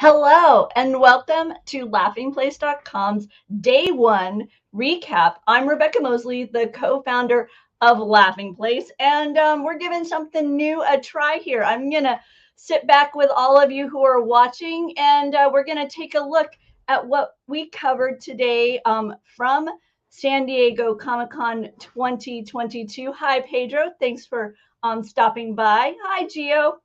Hello and welcome to laughingplace.com's day one recap. I'm Rebecca Mosley, the co-founder of Laughing Place, and we're giving something new a try here. I'm going to sit back with all of you who are watching, and we're going to take a look at what we covered today from San Diego Comic-Con 2022. Hi, Pedro. Thanks for stopping by. Hi, Gio.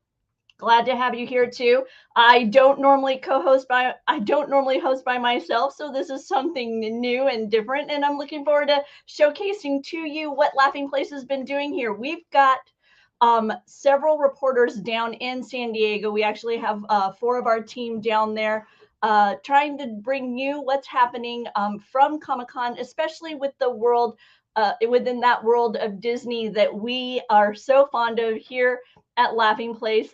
Glad to have you here too. I don't normally host by myself, so this is something new and different, and I'm looking forward to showcasing to you what Laughing Place has been doing here. We've got several reporters down in San Diego. We actually have four of our team down there trying to bring you what's happening from Comic-Con, especially with the world within that world of Disney that we are so fond of here at Laughing Place.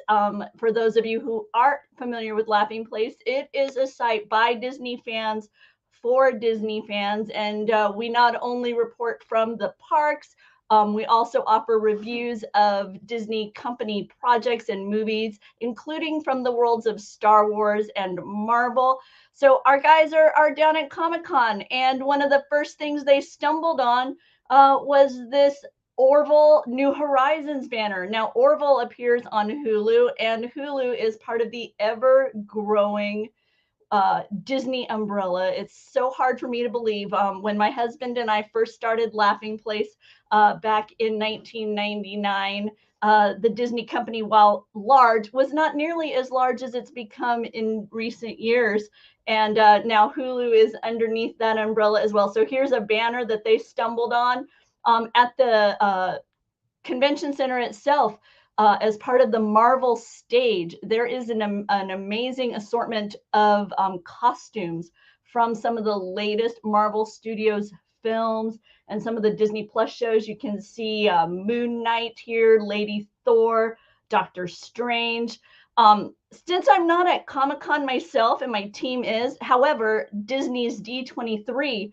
For those of you who aren't familiar with Laughing Place, it is a site by Disney fans for Disney fans. And we not only report from the parks, we also offer reviews of Disney company projects and movies, including from the worlds of Star Wars and Marvel. So our guys are down at Comic-Con, and one of the first things they stumbled on was this Orville New Horizons banner. Now, Orville appears on Hulu, and Hulu is part of the ever-growing Disney umbrella. It's so hard for me to believe. When my husband and I first started Laughing Place back in 1999, the Disney company, while large, was not nearly as large as it's become in recent years. And now Hulu is underneath that umbrella as well. So here's a banner that they stumbled on at the convention center itself. As part of the Marvel stage, there is an amazing assortment of costumes from some of the latest Marvel Studios films and some of the Disney Plus shows. You can see Moon Knight here, Lady Thor, Doctor Strange. Since I'm not at Comic-Con myself and my team is, however, Disney's D23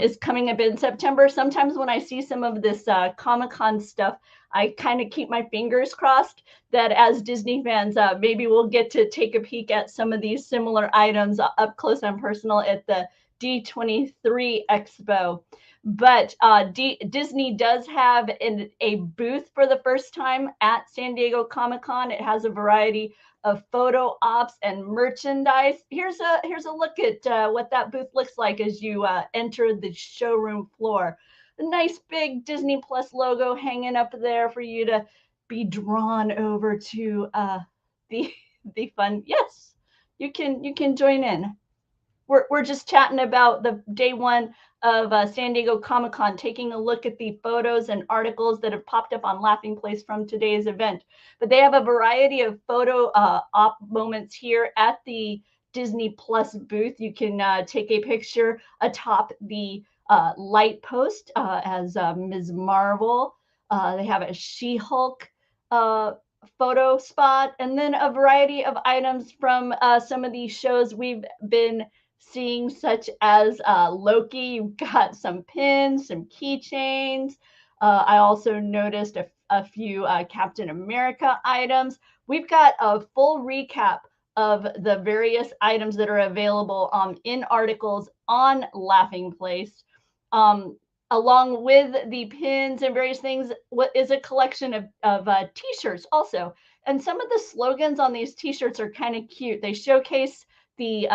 is coming up in September. Sometimes when I see some of this Comic-Con stuff, I kind of keep my fingers crossed that as Disney fans, maybe we'll get to take a peek at some of these similar items up close and personal at the D23 Expo. But Disney does have a booth for the first time at San Diego Comic-Con. It has a variety of photo ops and merchandise. Here's a look at what that booth looks like as you enter the showroom floor. A nice big Disney Plus logo hanging up there for you to be drawn over to the fun. Yes, you can join in. We're just chatting about the day one of San Diego Comic-Con, taking a look at the photos and articles that have popped up on Laughing Place from today's event. But they have a variety of photo op moments here at the Disney Plus booth. You can take a picture atop the light post as Ms. Marvel. They have a She-Hulk photo spot, and then a variety of items from some of these shows we've been seeing, such as Loki. You've got some pins, some keychains. I also noticed a few Captain America items. We've got a full recap of the various items that are available in articles on Laughing Place. Along with the pins and various things, what is a collection of t-shirts also. And some of the slogans on these t-shirts are kind of cute. They showcase the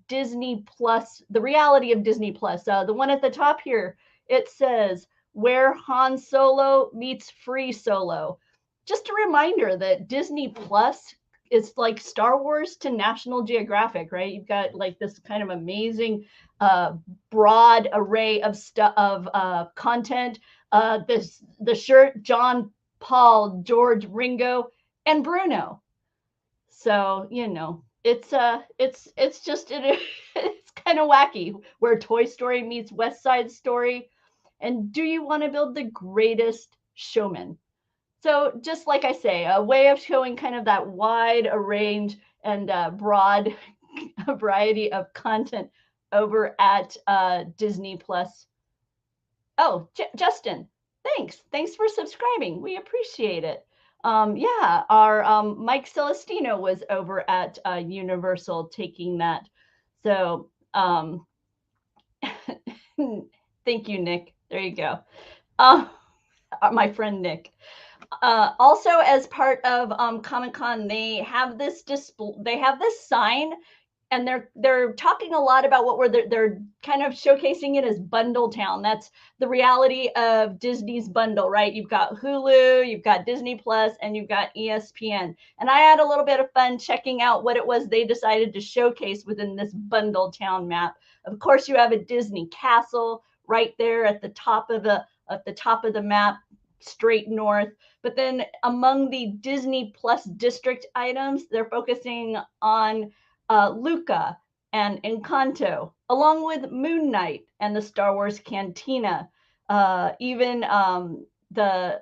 Disney Plus, the reality of Disney Plus. The one at the top here, it says, where Han Solo meets Free Solo. Just a reminder that Disney Plus is like Star Wars to National Geographic, right? You've got like this kind of amazing broad array of content. The shirt, John, Paul, George, Ringo, and Bruno. So it's just it's kind of wacky, where Toy Story meets West Side Story, and do you want to build the greatest showman? So just like I say, a way of showing kind of that wide range and broad variety of content over at Disney Plus. Oh, Justin, thanks for subscribing. We appreciate it. Yeah, our Mike Celestino was over at Universal taking that. So thank you, Nick. There you go. My friend Nick. Also, as part of Comic-Con, they have this sign, and they're talking a lot about what they're kind of showcasing it as Bundle Town. That's the reality of Disney's bundle, right? You've got Hulu, you've got Disney Plus, and you've got ESPN. And I had a little bit of fun checking out what it was they decided to showcase within this Bundle Town map. Of course, you have a Disney castle right there at the top of the map, straight north. But then among the Disney Plus district items, they're focusing on Luca and Encanto, along with Moon Knight and the Star Wars Cantina. Even the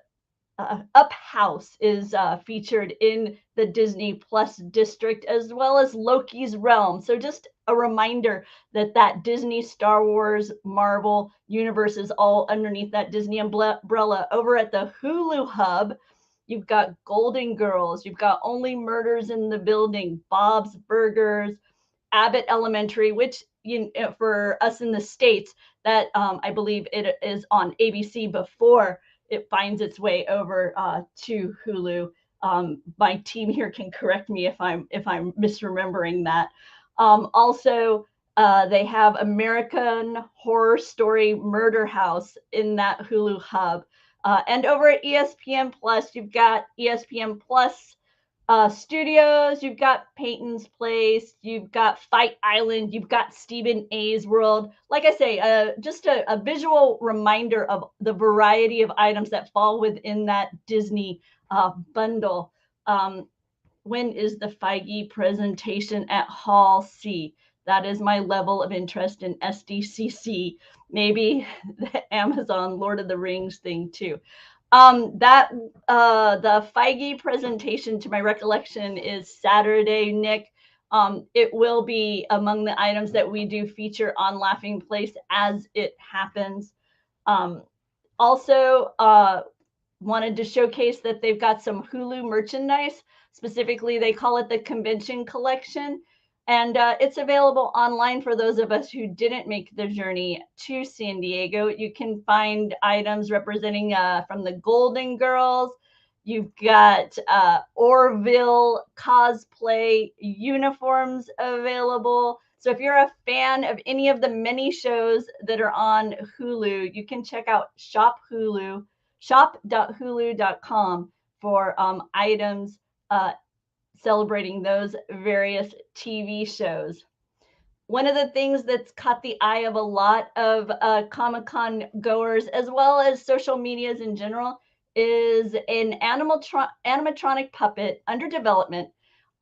Up House is featured in the Disney Plus district, as well as Loki's Realm. So just a reminder that Disney, Star Wars, Marvel universe is all underneath that Disney umbrella. Over at the Hulu hub, you've got Golden Girls, you've got Only Murders in the Building, Bob's Burgers, Abbott Elementary, which for us in the States, that I believe it is on ABC before it finds its way over to Hulu. My team here can correct me if I'm misremembering that. Also, they have American Horror Story Murder House in that Hulu hub. And over at ESPN Plus, you've got ESPN Plus Studios, you've got Peyton's Place, you've got Fight Island, you've got Stephen A's World. Like I say, just a visual reminder of the variety of items that fall within that Disney bundle. When is the Feige presentation at Hall C? That is my level of interest in SDCC. Maybe the Amazon Lord of the Rings thing too. The Feige presentation, to my recollection, is Saturday, Nick. It will be among the items that we do feature on Laughing Place as it happens. Also, wanted to showcase that they've got some Hulu merchandise. Specifically, they call it the Convention Collection. And it's available online for those of us who didn't make the journey to San Diego. You can find items representing from the Golden Girls. You've got Orville cosplay uniforms available. So if you're a fan of any of the many shows that are on Hulu, you can check out shop.hulu.com for items celebrating those various TV shows. One of the things that's caught the eye of a lot of Comic-Con goers, as well as social medias in general, is an animatronic puppet under development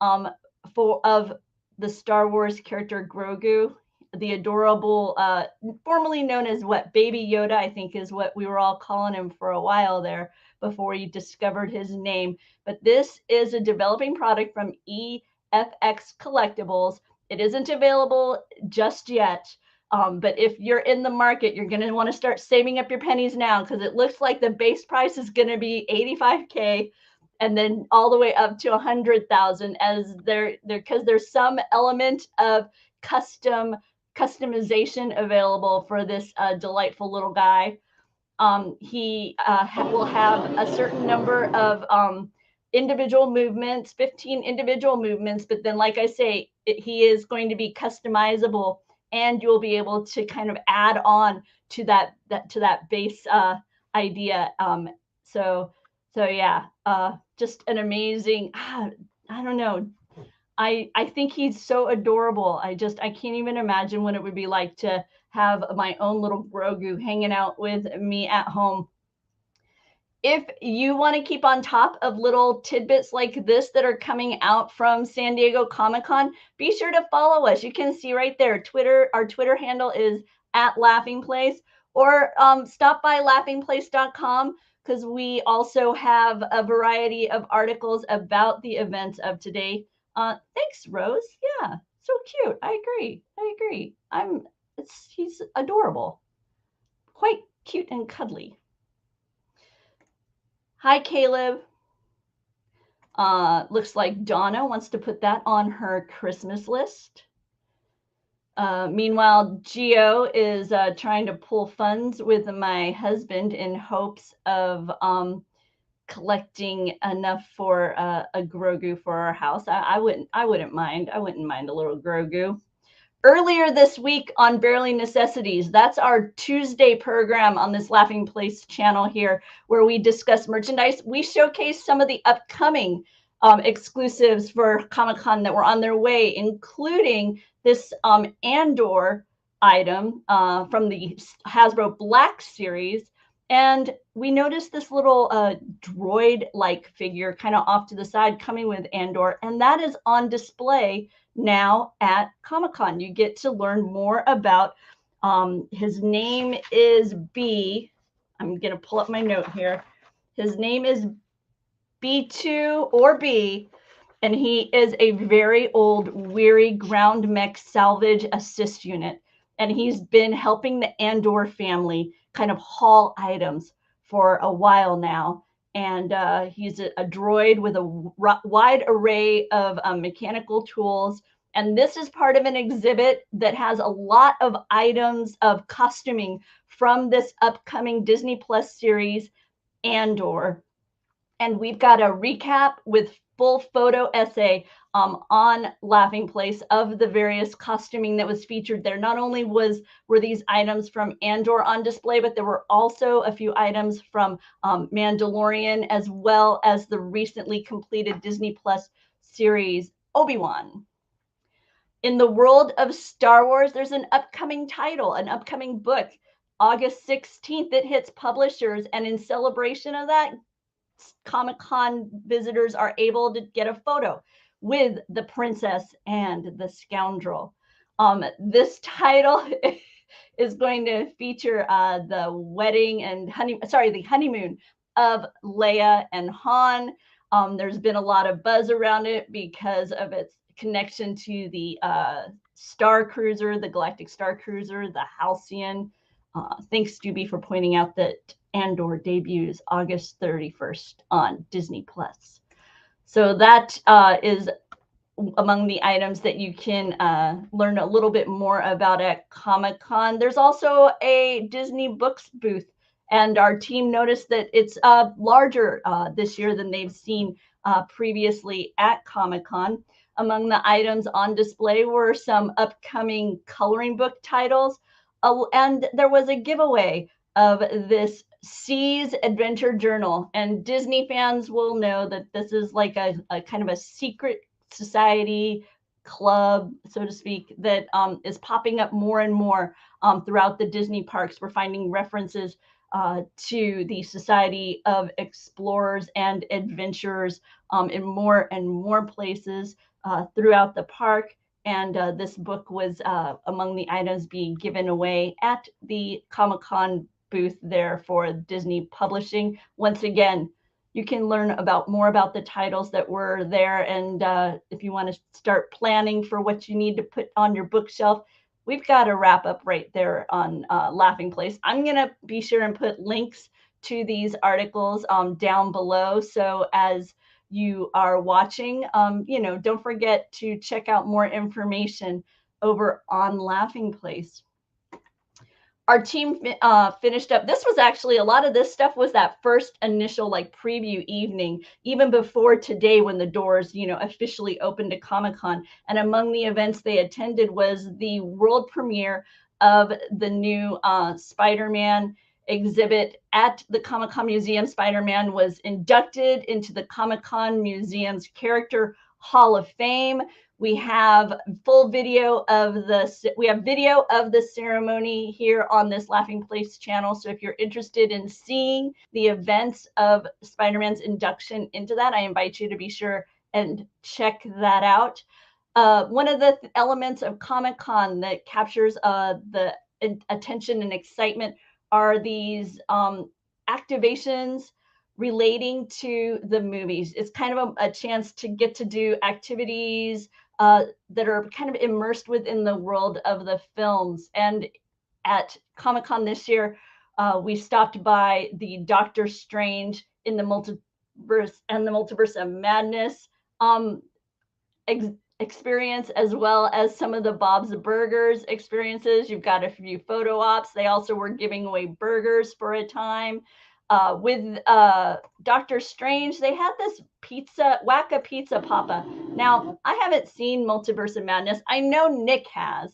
of the Star Wars character Grogu, the adorable, formerly known as Baby Yoda, I think is what we were all calling him for a while there before he discovered his name. But this is a developing product from EFX Collectibles. It isn't available just yet, but if you're in the market, you're going to want to start saving up your pennies now, because it looks like the base price is going to be $85K, and then all the way up to $100,000, as because there's some element of customization available for this delightful little guy. He will have a certain number of individual movements, 15 individual movements, but then, like I say, he is going to be customizable, and you'll be able to kind of add on to that base idea. So yeah, just an amazing, I don't know. I think he's so adorable. I can't even imagine what it would be like to have my own little Grogu hanging out with me at home. If you want to keep on top of little tidbits like this that are coming out from San Diego Comic-Con, be sure to follow us. You can see right there, our Twitter handle is @LaughingPlace, or stop by laughingplace.com, because we also have a variety of articles about the events of today. Thanks, Rose. Yeah, so cute. I agree. He's adorable. Quite cute and cuddly. Hi, Caleb. Looks like Donna wants to put that on her Christmas list. Meanwhile, Geo is trying to pull funds with my husband in hopes of collecting enough for a Grogu for our house. I wouldn't mind a little Grogu. Earlier this week on Barely Necessities, that's our Tuesday program on this Laughing Place channel here, where we discuss merchandise. We showcase some of the upcoming exclusives for Comic-Con that were on their way, including this Andor item from the Hasbro Black series. And we noticed this little droid-like figure kind of off to the side coming with Andor, and that is on display now at Comic-Con. You get to learn more about his name is B. I'm going to pull up my note here. His name is B2 or B, and he is a very old, weary ground mech salvage assist unit. And he's been helping the Andor family kind of haul items for a while now. And he's a droid with a wide array of mechanical tools. And this is part of an exhibit that has a lot of items of costuming from this upcoming Disney Plus series, Andor. And we've got a recap with full photo essay on Laughing Place of the various costuming that was featured there. Not only were these items from Andor on display, but there were also a few items from Mandalorian, as well as the recently completed Disney Plus series Obi-Wan. In the world of Star Wars, there's an upcoming title, an upcoming book. August 16th, it hits publishers, and in celebration of that, Comic-Con visitors are able to get a photo with the princess and the scoundrel. This title is going to feature the wedding and the honeymoon of Leia and Han. There's been a lot of buzz around it because of its connection to the Star Cruiser, the Galactic Star Cruiser, the Halcyon. Thanks, Doobie, for pointing out that Andor debuts August 31st on Disney Plus. So that is among the items that you can learn a little bit more about at Comic-Con. There's also a Disney Books booth, and our team noticed that it's larger this year than they've seen previously at Comic-Con. Among the items on display were some upcoming coloring book titles, and there was a giveaway of this Seas Adventure Journal. And Disney fans will know that this is like a kind of a secret society club, so to speak, that is popping up more and more throughout the Disney parks. We're finding references to the Society of Explorers and Adventurers in more and more places throughout the park. And this book was among the items being given away at the Comic-Con booth there for Disney Publishing. Once again, you can learn more about the titles that were there. And if you want to start planning for what you need to put on your bookshelf, we've got a wrap up right there on Laughing Place. I'm going to be sure and put links to these articles down below. So as you are watching, don't forget to check out more information over on Laughing Place. Our team finished up. This was actually, a lot of this stuff was that first initial preview evening, even before today when the doors, officially opened to Comic-Con. And among the events they attended was the world premiere of the new Spider-Man exhibit at the Comic-Con Museum. Spider-Man was inducted into the Comic-Con Museum's Character Hall of Fame. We have video of the ceremony here on this Laughing Place channel. So if you're interested in seeing the events of Spider-Man's induction into that, I invite you to be sure and check that out. One of the elements of Comic-Con that captures the attention and excitement are these activations relating to the movies. It's kind of a chance to get to do activities that are kind of immersed within the world of the films. And at Comic-Con this year, we stopped by the Doctor Strange in the and the Multiverse of Madness experience, as well as some of the Bob's Burgers experiences. You've got a few photo ops. They also were giving away burgers for a time. With Doctor Strange, they had this Wacka Pizza Papa. Now, I haven't seen Multiverse of Madness. I know Nick has.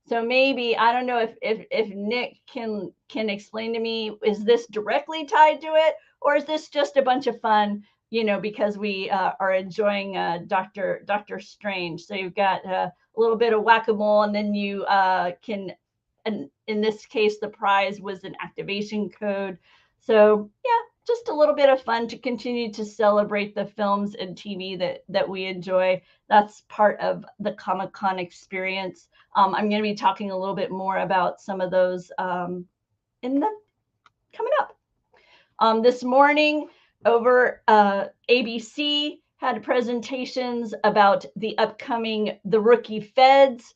So maybe, I don't know if Nick can explain to me, is this directly tied to it, or is this just a bunch of fun, because we are enjoying Doctor Strange. So you've got a little bit of whack-a-mole, and then you can, and in this case, the prize was an activation code. So yeah, just a little bit of fun to continue to celebrate the films and TV that we enjoy. That's part of the Comic-Con experience. I'm going to be talking a little bit more about some of those coming up. This morning over ABC had presentations about the upcoming The Rookie Feds,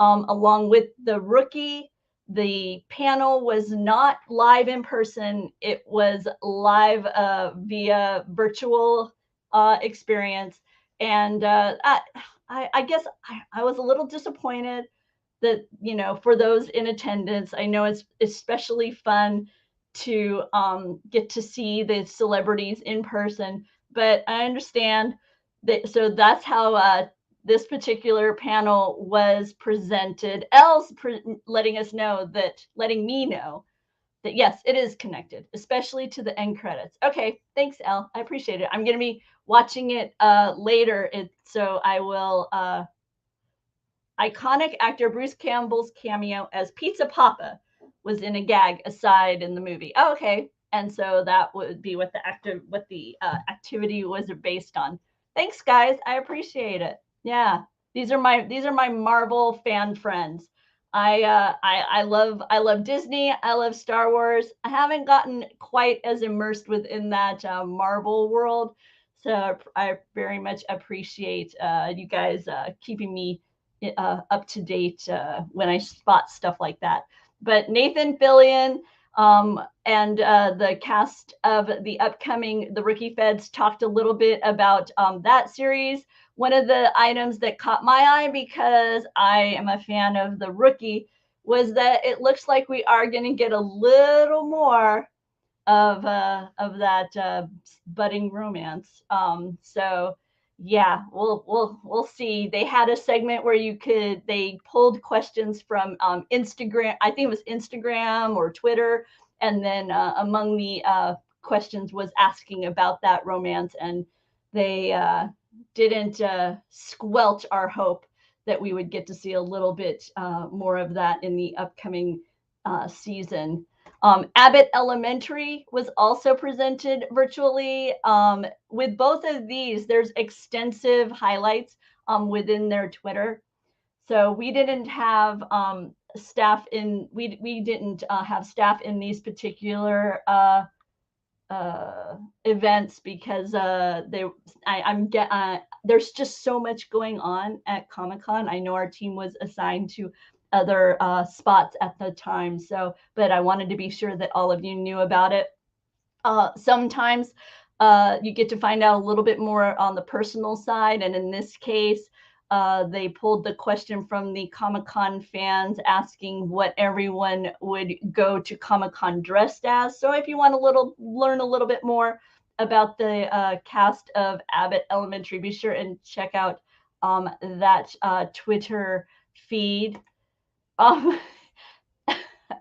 along with The Rookie. The panel was not live in person. It was live via virtual experience. And I guess I was a little disappointed that, for those in attendance, I know it's especially fun to get to see the celebrities in person, but I understand that. So that's how this particular panel was presented. Elle's letting me know that yes, it is connected, especially to the end credits. Okay, thanks, Elle. I appreciate it. I'm going to be watching it later, so I will. Iconic actor Bruce Campbell's cameo as Pizza Papa was in a gag aside in the movie. Oh, okay, and so that would be what the activity was based on. Thanks, guys. I appreciate it. Yeah, these are my Marvel fan friends. I love Disney. I love Star Wars. I haven't gotten quite as immersed within that Marvel world, so I very much appreciate you guys keeping me up to date when I spot stuff like that. But Nathan Fillion and the cast of the upcoming The Rookie Feds talked a little bit about that series. One of the items that caught my eye, because I am a fan of The Rookie, was that it looks like we are going to get a little more of that budding romance. So yeah, we'll see. They had a segment where they pulled questions from Instagram. I think it was Instagram or Twitter, and then among the questions was asking about that romance, and they didn't squelch our hope that we would get to see a little bit more of that in the upcoming season. Abbott Elementary was also presented virtually. With both of these, there's extensive highlights within their Twitter. So we didn't have staff in these particular events because there's just so much going on at Comic-Con. I know our team was assigned to other spots at the time, but I wanted to be sure that all of you knew about it. Sometimes you get to find out a little bit more on the personal side, and in this case, they pulled the question from the Comic-Con fans asking what everyone would go to Comic-Con dressed as. So if you want to learn a little bit more about the cast of Abbott Elementary, be sure and check out that Twitter feed.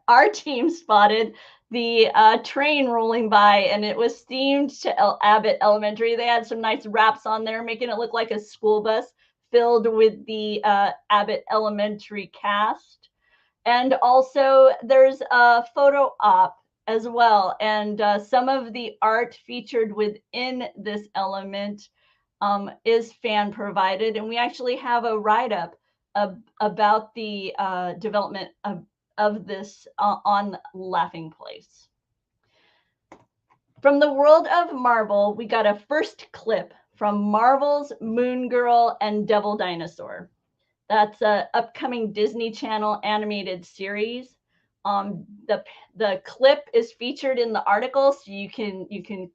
Our team spotted the train rolling by, and it was themed to Abbott Elementary. They had some nice wraps on there, making it look like a school bus filled with the Abbott Elementary cast. And also there's a photo op as well. And some of the art featured within this element is fan provided. And we actually have a write-up about the development of this on Laughing Place. From the world of Marvel, we got a first clip from Marvel's Moon Girl and Devil Dinosaur. That's an upcoming Disney Channel animated series. The clip is featured in the article, so you can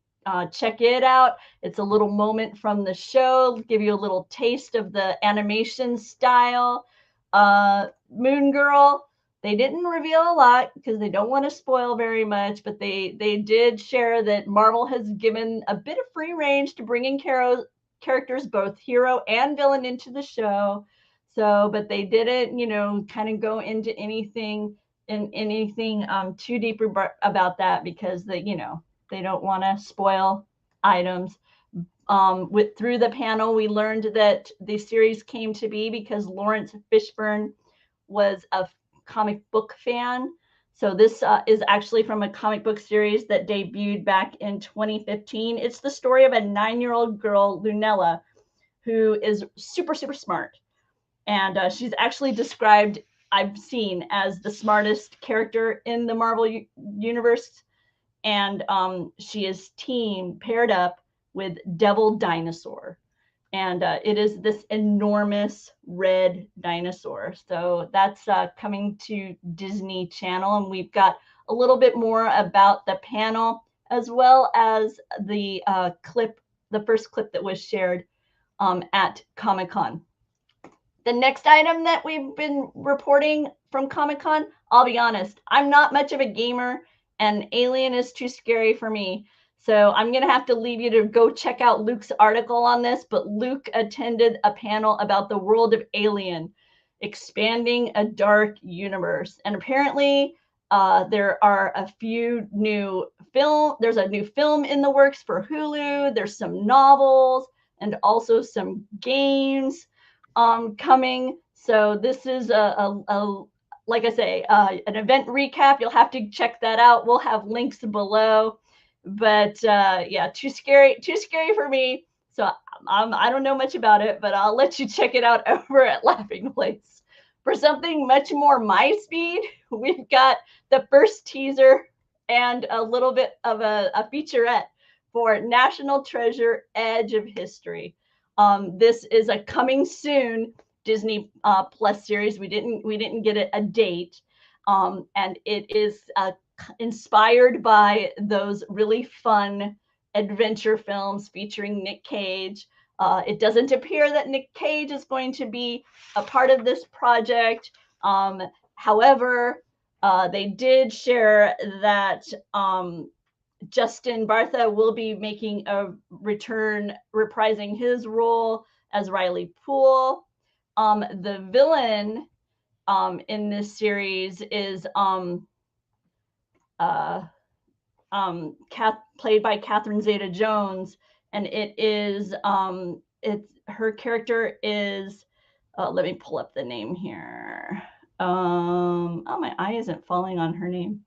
check it out. It's a little moment from the show, give you a little taste of the animation style. Moon Girl, they didn't reveal a lot because they don't want to spoil very much, but they did share that Marvel has given a bit of free range to bring in characters, both hero and villain, into the show. So, but they didn't, kind of go into anything too deep about that because they don't want to spoil items. Through the panel, we learned that the series came to be because Lawrence Fishburne was a comic book fan. So this is actually from a comic book series that debuted back in 2015. It's the story of a 9-year-old girl, Lunella, who is super, super smart. And she's actually described, I've seen, as the smartest character in the Marvel universe. And she is paired up with Devil Dinosaur. And it is this enormous red dinosaur. So that's coming to Disney Channel. And we've got a little bit more about the panel, as well as the the first clip that was shared at Comic-Con. The next item that we've been reporting from Comic-Con, I'll be honest, I'm not much of a gamer, and Alien is too scary for me. So I'm going to have to leave you to go check out Luke's article on this, but Luke attended a panel about the world of Alien, expanding a dark universe. And apparently there are a few there's a new film in the works for Hulu. There's some novels and also some games coming. So this is like I say, an event recap. You'll have to check that out. We'll have links below. But yeah, too scary for me. So I don't know much about it, but I'll let you check it out over at Laughing Place. For something much more my speed, we've got the first teaser and a little bit of a featurette for National Treasure: Edge of History. This is a coming soon Disney Plus series. We didn't get a date, and it is inspired by those really fun adventure films featuring Nick Cage. It doesn't appear that Nick Cage is going to be a part of this project. However, they did share that Justin Bartha will be making a return, reprising his role as Riley Poole. The villain in this series is played by Catherine Zeta-Jones, and it is her character is let me pull up the name here. Oh, my eye isn't falling on her name.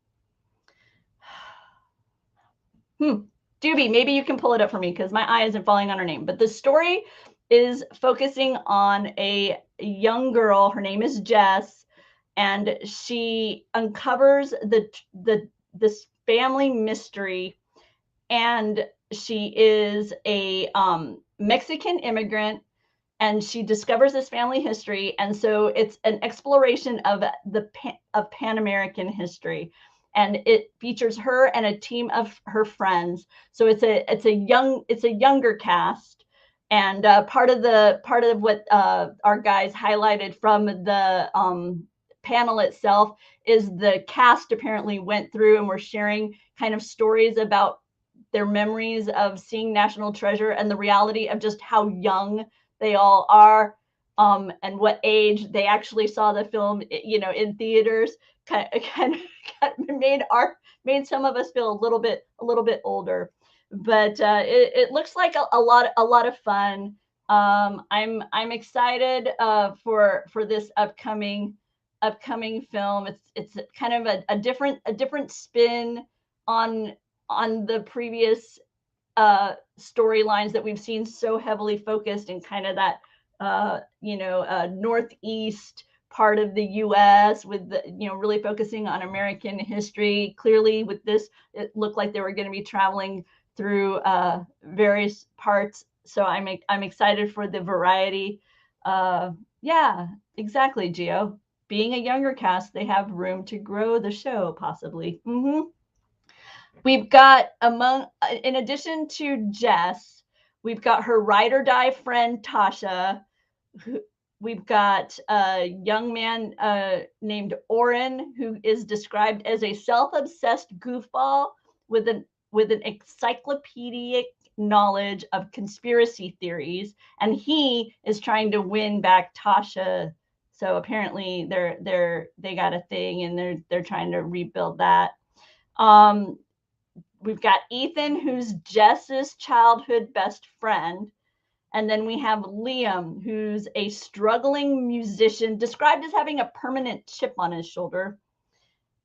Doobie, maybe you can pull it up for me because my eye isn't falling on her name. But the story is focusing on a young girl. Her name is Jess, and she uncovers this family mystery, and she is a Mexican immigrant, and she discovers this family history, and so it's an exploration of Pan American history, and it features her and a team of her friends. So it's a younger cast, and part of what our guys highlighted from the panel itself is the cast apparently went through and were sharing kind of stories about their memories of seeing National Treasure and the reality of just how young they all are, and what age they actually saw the film, in theaters. Kind of made some of us feel a little bit older, but it looks like a lot of fun. I'm excited for this upcoming film. It's kind of a different spin on the previous storylines that we've seen so heavily focused in kind of that northeast part of the U.S. with really focusing on American history. Clearly, with this, it looked like they were going to be traveling through various parts. So I'm excited for the variety. Yeah, exactly, Gio. Being a younger cast, they have room to grow the show, possibly. We've got in addition to Jess, we've got her ride or die friend Tasha. We've got a young man named Oren, who is described as a self-obsessed goofball with an encyclopedic knowledge of conspiracy theories, and he is trying to win back Tasha. So apparently they got a thing, and they're trying to rebuild that. We've got Ethan, who's Jess's childhood best friend. And then we have Liam, who's a struggling musician, described as having a permanent chip on his shoulder.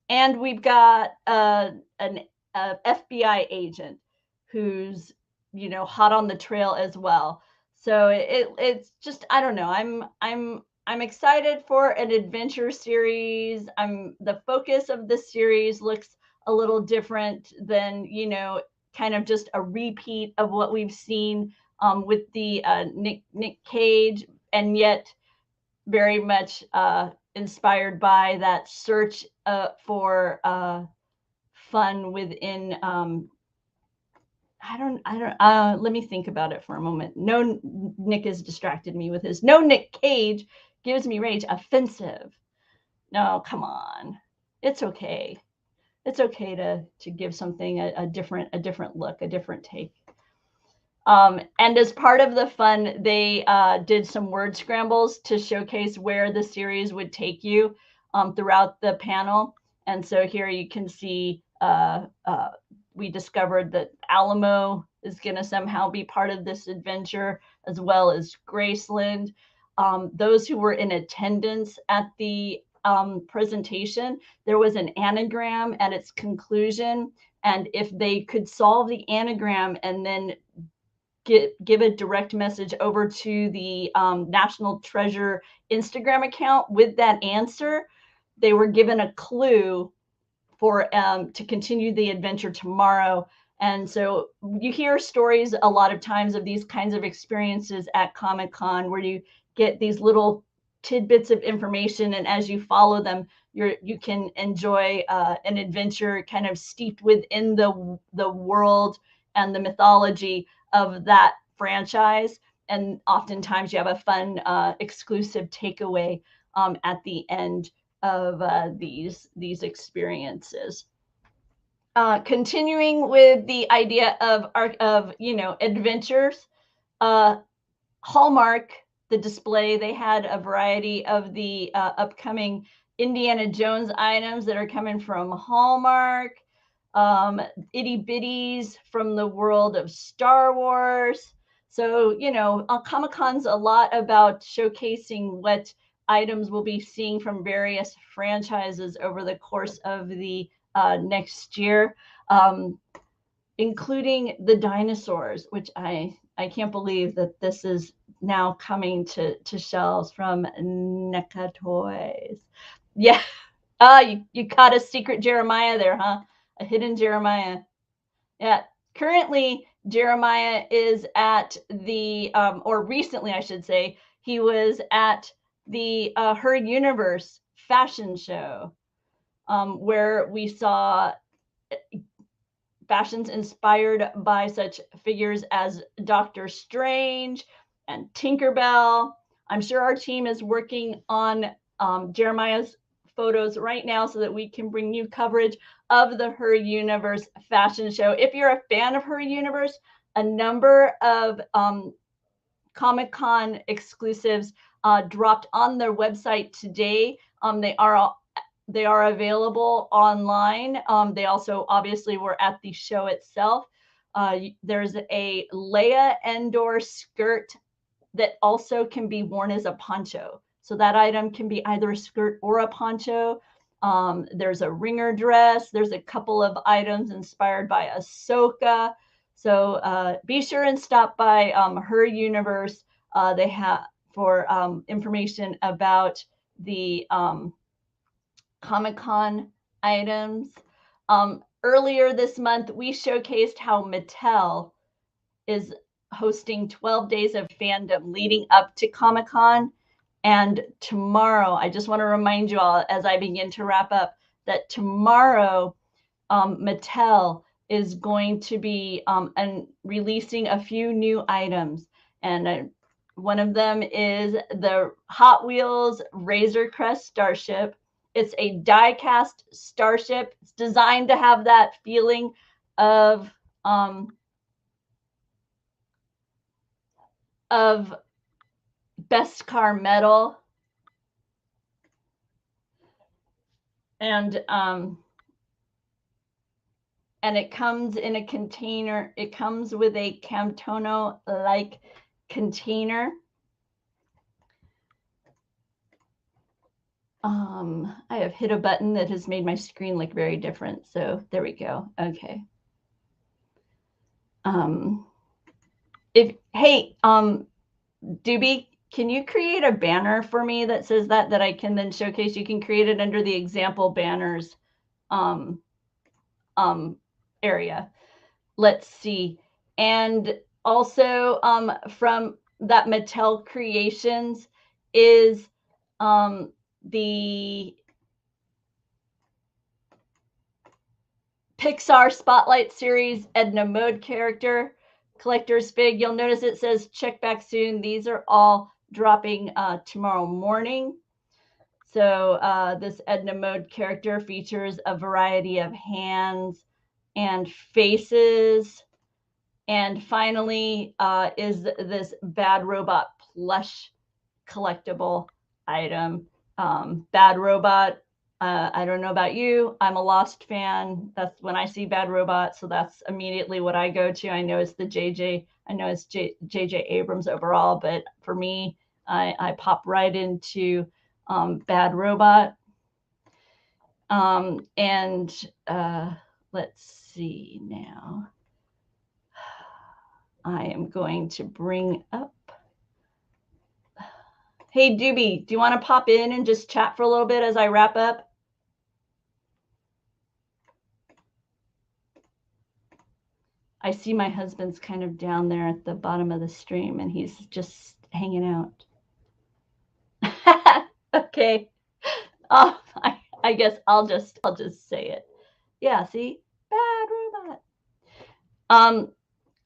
And we've got an FBI agent who's, hot on the trail as well. So it's just, I don't know. I'm excited for an adventure series. The focus of the series looks a little different than, kind of just a repeat of what we've seen with the Nick Cage, and yet very much inspired by that search for fun within. Let me think about it for a moment. No, Nick has distracted me with his. No, Nick Cage gives me rage. Offensive. No, come on. It's okay. It's okay to give something a different look, a different take. And as part of the fun, they did some word scrambles to showcase where the series would take you throughout the panel. And so here you can see we discovered that Alamo is going to somehow be part of this adventure, as well as Graceland. Those who were in attendance at the presentation, there was an anagram at its conclusion. And if they could solve the anagram and then give a direct message over to the National Treasure Instagram account with that answer, they were given a clue for to continue the adventure tomorrow. And so you hear stories a lot of times of these kinds of experiences at Comic-Con, where you get these little tidbits of information, and as you follow them, you can enjoy an adventure kind of steeped within the world and the mythology of that franchise. And oftentimes you have a fun exclusive takeaway at the end of these experiences. Continuing with the idea of adventures, Hallmark, the display, they had a variety of the upcoming Indiana Jones items that are coming from Hallmark, itty bitties from the world of Star Wars. So, Comic-Con's a lot about showcasing what items we'll be seeing from various franchises over the course of the next year, including the dinosaurs, which I can't believe that this is now coming to shelves from NECA Toys. Yeah. You caught a secret Jeremiah there, huh? A hidden Jeremiah. Yeah. Currently, Jeremiah is at the, or recently, I should say, he was at the Her Universe fashion show, where we saw fashions inspired by such figures as Doctor Strange and Tinkerbell. I'm sure our team is working on Jeremiah's photos right now so that we can bring you coverage of the Her Universe fashion show. If you're a fan of Her Universe, a number of Comic-Con exclusives dropped on their website today. They are available online. They also obviously were at the show itself. There's a Leia Andor skirt that also can be worn as a poncho. So that item can be either a skirt or a poncho. There's a ringer dress. There's a couple of items inspired by Ahsoka. So be sure and stop by Her Universe. They have for information about the Comic-Con items. Earlier this month, we showcased how Mattel is hosting 12 days of fandom leading up to Comic-Con. And tomorrow, I just want to remind you all as I begin to wrap up that tomorrow, Mattel is going to be and releasing a few new items. And one of them is the Hot Wheels Razor Crest Starship. It's a die-cast starship. It's designed to have that feeling of best car metal. And it comes in a container. It comes with a Camtono-like container. I have hit a button that has made my screen look very different. So there we go. Okay. Hey, Doobie, can you create a banner for me that says that I can then showcase? You can create it under the example banners area. Let's see. And also from that Mattel Creations is the Pixar Spotlight Series Edna Mode character collector's fig. You'll notice it says check back soon. These are all dropping tomorrow morning. So this Edna Mode character features a variety of hands and faces. And finally is this Bad Robot plush collectible item. Bad Robot, I don't know about you. I'm a Lost fan. That's when I see Bad Robot. So that's immediately what I go to. I know it's the JJ. I know it's JJ Abrams overall, but for me, I pop right into Bad Robot. And let's see now. I am going to bring up. Hey, Doobie, do you want to pop in and just chat for a little bit as I wrap up? I see my husband's kind of down there at the bottom of the stream, and he's just hanging out. Okay. Oh, I guess I'll just say it. Yeah, see? Bad Robot.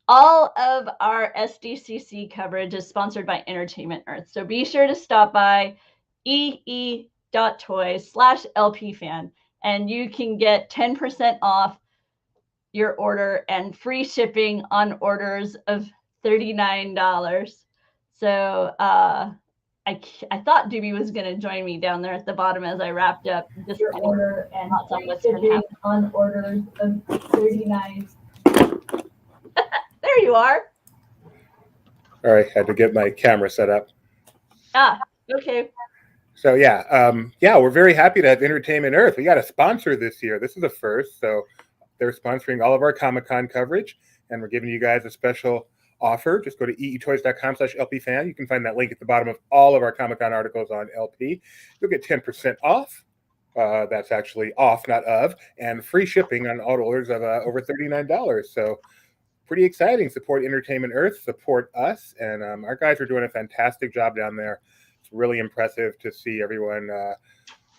All of our SDCC coverage is sponsored by Entertainment Earth. So be sure to stop by ee.toys/LPFan, and you can get 10% off your order and free shipping on orders of $39. So I thought Doobie was going to join me down there at the bottom as I wrapped up. Just your order and free shipping on orders of $39. There you are. All right, had to get my camera set up. Okay. So yeah, we're very happy to have Entertainment Earth. We got a sponsor this year. This is the first, so they're sponsoring all of our Comic-Con coverage, and we're giving you guys a special offer. Just go to eetoys.com/LPFan. You can find that link at the bottom of all of our Comic-Con articles on LP. You'll get 10% off. That's actually off, not of, and free shipping on all orders of over $39. So pretty exciting. Support Entertainment Earth, support us, and our guys are doing a fantastic job down there. It's really impressive to see everyone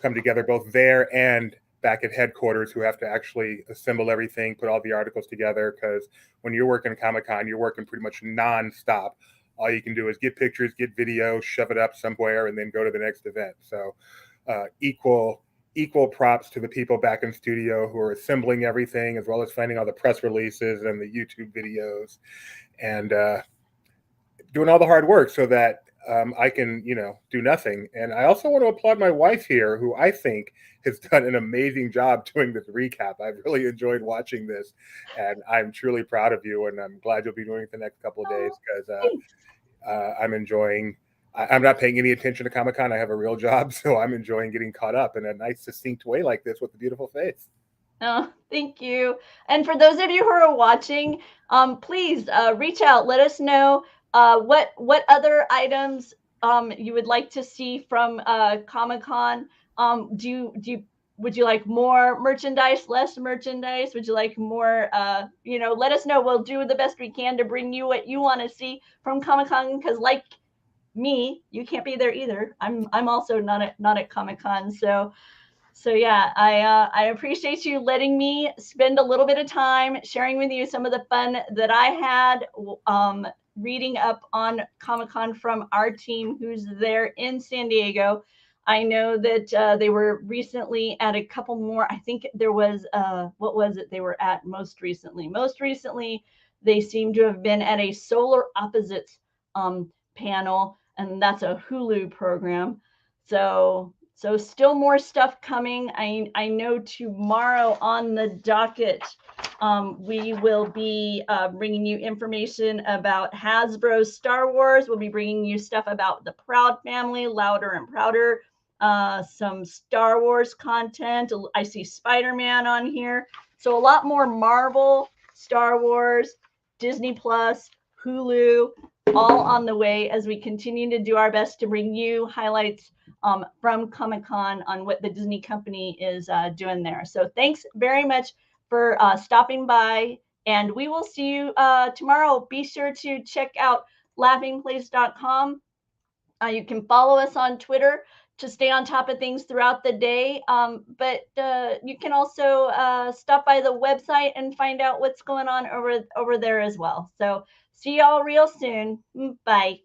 come together, both there and back at headquarters, who have to actually assemble everything, put all the articles together, because when you're working Comic-Con, you're working pretty much non-stop. All you can do is get pictures, get video, shove it up somewhere, and then go to the next event. So equal props to the people back in studio who are assembling everything, as well as finding all the press releases and the YouTube videos, and doing all the hard work so that I can, do nothing. And I also want to applaud my wife here, who I think has done an amazing job doing this recap. I've really enjoyed watching this, and I'm truly proud of you, and I'm glad you'll be doing it the next couple of days, because I'm enjoying. I'm not paying any attention to Comic-Con. I have a real job, so I'm enjoying getting caught up in a nice, succinct way like this with a beautiful face. Oh, thank you. And for those of you who are watching, please reach out. Let us know what other items you would like to see from Comic-Con. Would you like more merchandise, less merchandise? Would you like more? Let us know. We'll do the best we can to bring you what you want to see from Comic-Con, because like me, you can't be there either. I'm also not at Comic-Con. So So yeah, I appreciate you letting me spend a little bit of time sharing with you some of the fun that I had reading up on Comic-Con from our team who's there in San Diego. I know that they were recently at a couple more. I think there was what was it they were at most recently? Most recently, they seem to have been at a solar opposites panel, and that's a Hulu program. So still more stuff coming. I know tomorrow on the docket, we will be bringing you information about Hasbro Star Wars. We'll be bringing you stuff about the Proud family, Louder and Prouder, some Star Wars content. I see Spider-Man on here. So a lot more Marvel, Star Wars, Disney Plus, Hulu, all on the way as we continue to do our best to bring you highlights from Comic-Con on what the Disney company is doing there. So thanks very much for stopping by, and we will see you tomorrow. Be sure to check out laughingplace.com. You can follow us on Twitter to stay on top of things throughout the day. But you can also stop by the website and find out what's going on over there as well. So see y'all real soon. Bye.